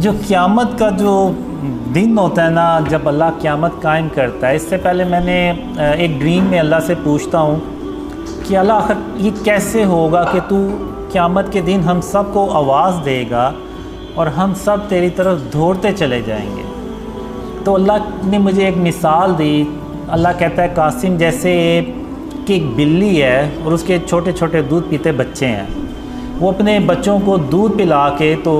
جو قیامت کا جو دن ہوتا ہے نا، جب اللہ قیامت قائم کرتا ہے، اس سے پہلے میں نے ایک ڈریم میں اللہ سے پوچھتا ہوں کہ اللہ آخر یہ کیسے ہوگا کہ تو قیامت کے دن ہم سب کو آواز دے گا اور ہم سب تیری طرف دوڑتے چلے جائیں گے۔ تو اللہ نے مجھے ایک مثال دی۔ اللہ کہتا ہے قاسم جیسے کہ ایک بلی ہے اور اس کے چھوٹے چھوٹے دودھ پیتے بچے ہیں، وہ اپنے بچوں کو دودھ پلا کے تو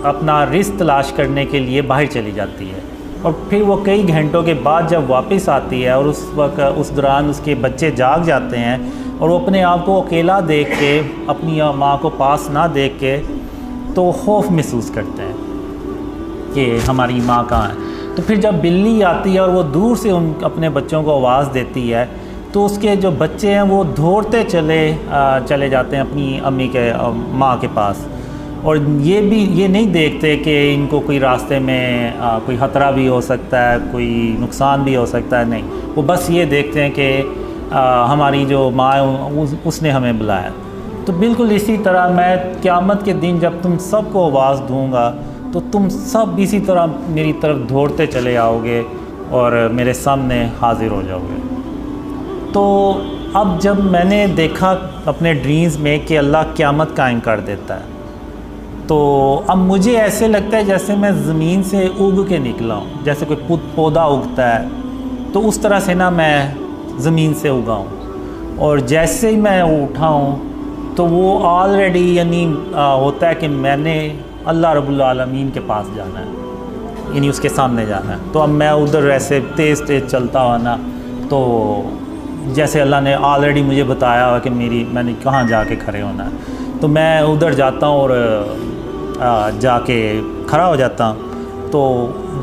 اپنا رزق تلاش کرنے کے لیے باہر چلی جاتی ہے، اور پھر وہ کئی گھنٹوں کے بعد جب واپس آتی ہے اور اس وقت اس دوران اس کے بچے جاگ جاتے ہیں اور وہ اپنے آپ کو اکیلا دیکھ کے، اپنی ماں کو پاس نہ دیکھ کے تو خوف محسوس کرتے ہیں کہ ہماری ماں کہاں ہے۔ تو پھر جب بلی آتی ہے اور وہ دور سے اپنے بچوں کو آواز دیتی ہے تو اس کے جو بچے ہیں وہ دوڑتے چلے جاتے ہیں اپنی امی کے ماں کے پاس، اور یہ نہیں دیکھتے کہ ان کو کوئی راستے میں کوئی خطرہ بھی ہو سکتا ہے، کوئی نقصان بھی ہو سکتا ہے، نہیں، وہ بس یہ دیکھتے ہیں کہ ہماری جو ماں ہے اس نے ہمیں بلایا۔ تو بالکل اسی طرح میں قیامت کے دن جب تم سب کو آواز دوں گا تو تم سب اسی طرح میری طرف دوڑتے چلے آؤ گے اور میرے سامنے حاضر ہو جاؤ گے۔ تو اب جب میں نے دیکھا اپنے ڈریمز میں کہ اللہ قیامت قائم کر دیتا ہے، تو اب مجھے ایسے لگتا ہے جیسے میں زمین سے اگ کے نکلا ہوں، جیسے کوئی پودا اگتا ہے تو اس طرح سے نا میں زمین سے اگا ہوں، اور جیسے ہی میں اٹھا ہوں تو وہ آلریڈی یعنی ہوتا ہے کہ میں نے اللہ رب العالمین کے پاس جانا ہے، یعنی اس کے سامنے جانا ہے۔ تو اب میں ادھر ایسے تیز چلتا ہوا نا، تو جیسے اللہ نے آلریڈی مجھے بتایا ہوا کہ میں نے کہاں جا کے کھڑے ہونا ہے، تو میں ادھر جاتا ہوں اور جا کے کھڑا ہو جاتا ہوں، تو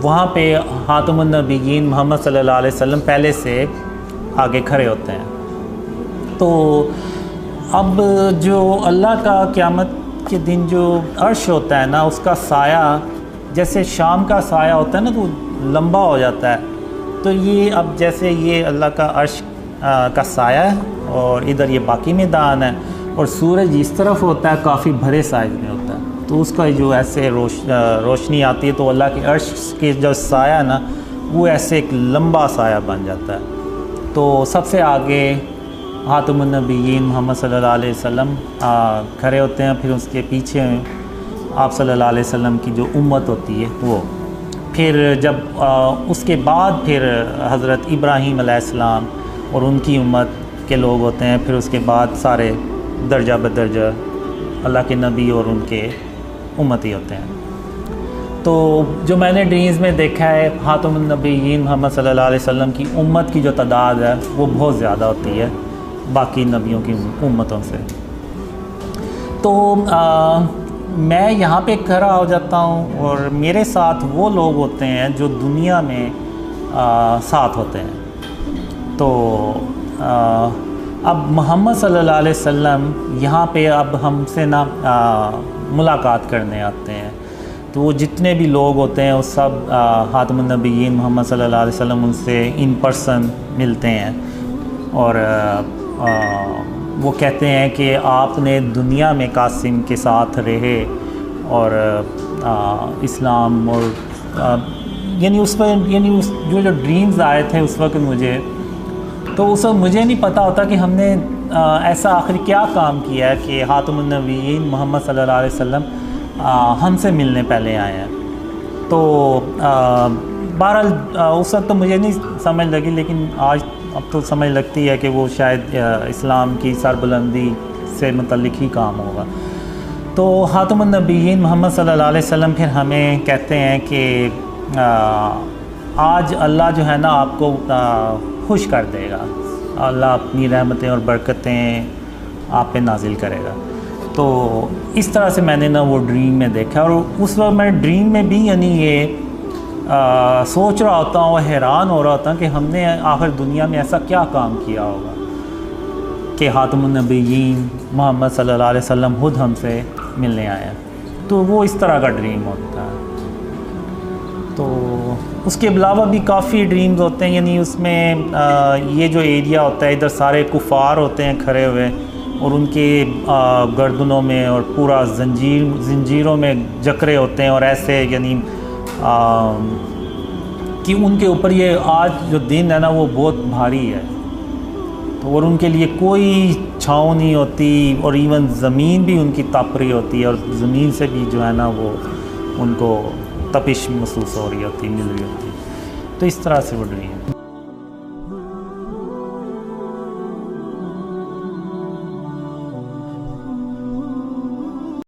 وہاں پہ خاتم النبیین محمد صلی اللہ علیہ وسلم پہلے سے آگے کھڑے ہوتے ہیں۔ تو اب جو اللہ کا قیامت کے دن جو عرش ہوتا ہے نا، اس کا سایہ جیسے شام کا سایہ ہوتا ہے نا تو لمبا ہو جاتا ہے، تو یہ اب جیسے یہ اللہ کا عرش کا سایہ ہے اور ادھر یہ باقی میدان ہے، اور سورج اس طرف ہوتا ہے کافی بڑے سائز میں ہوتا ہے، تو اس کا جو ایسے روشنی آتی ہے تو اللہ کے عرش کے جو سایہ ہے نا وہ ایسے ایک لمبا سایہ بن جاتا ہے۔ تو سب سے آگے خاتم النبیین محمد صلی اللہ علیہ وسلم کھڑے ہوتے ہیں، پھر اس کے پیچھے آپ صلی اللہ علیہ وسلم کی جو امت ہوتی ہے وہ، پھر جب اس کے بعد پھر حضرت ابراہیم علیہ السلام اور ان کی امت کے لوگ ہوتے ہیں، پھر اس کے بعد سارے درجہ بدرجہ اللہ کے نبی اور ان کے امتی ہوتے ہیں۔ تو جو میں نے ڈریمز میں دیکھا ہے، خاتم النبیین محمد صلی اللہ علیہ وسلم کی امت کی جو تعداد ہے وہ بہت زیادہ ہوتی ہے باقی نبیوں کی امتوں سے۔ تو میں یہاں پہ کھڑا ہو جاتا ہوں اور میرے ساتھ وہ لوگ ہوتے ہیں جو دنیا میں ساتھ ہوتے ہیں۔ تو اب محمد صلی اللہ علیہ وسلم یہاں پہ اب ہم سے نا ملاقات کرنے آتے ہیں، تو وہ جتنے بھی لوگ ہوتے ہیں وہ سب خاتم النبیین محمد صلی اللہ علیہ وسلم ان سے ان پرسن ملتے ہیں، اور وہ کہتے ہیں کہ آپ نے دنیا میں قاسم کے ساتھ رہے اور اسلام اور یعنی اس پر جو ڈریمز آئے تھے اس وقت مجھے، تو اس وقت مجھے نہیں پتہ ہوتا کہ ہم نے ایسا آخر کیا کام کیا ہے کہ خاتم النبیین محمد صلی اللہ علیہ وسلم ہم سے ملنے پہلے آئے ہیں۔ تو بہرحال اس وقت تو مجھے نہیں سمجھ لگی، لیکن آج اب تو سمجھ لگتی ہے کہ وہ شاید اسلام کی سربلندی سے متعلق ہی کام ہوگا۔ تو خاتم النبیین محمد صلی اللہ علیہ وسلم پھر ہمیں کہتے ہیں کہ آج اللہ جو ہے نا آپ کو خوش کر دے گا، اللہ اپنی رحمتیں اور برکتیں آپ پہ نازل کرے گا۔ تو اس طرح سے میں نے نا وہ ڈریم میں دیکھا، اور اس وقت میں ڈریم میں بھی یعنی یہ سوچ رہا ہوتا ہوں، حیران ہو رہا ہوتا ہوں کہ ہم نے آخر دنیا میں ایسا کیا کام کیا ہوگا کہ خاتم النبیین محمد صلی اللہ علیہ وسلم خود ہم سے ملنے آئے ہیں۔ تو وہ اس طرح کا ڈریم ہوتا ہے۔ تو اس کے علاوہ بھی کافی ڈریمز ہوتے ہیں، یعنی اس میں یہ جو ایریا ہوتا ہے ادھر سارے کفار ہوتے ہیں کھڑے ہوئے، اور ان کے گردنوں میں اور پورا زنجیروں میں جکرے ہوتے ہیں، اور ایسے یعنی کہ ان کے اوپر یہ آج جو دن ہے نا وہ بہت بھاری ہے، تو اور ان کے لیے کوئی چھاؤں نہیں ہوتی، اور ایون زمین بھی ان کی تپ رہی ہوتی ہے، اور زمین سے بھی جو ہے نا وہ ان کو تپش محسوس ہو رہی ہوتی، مل رہی ہوتی، تو اس طرح سے بڑھ رہی ہیں۔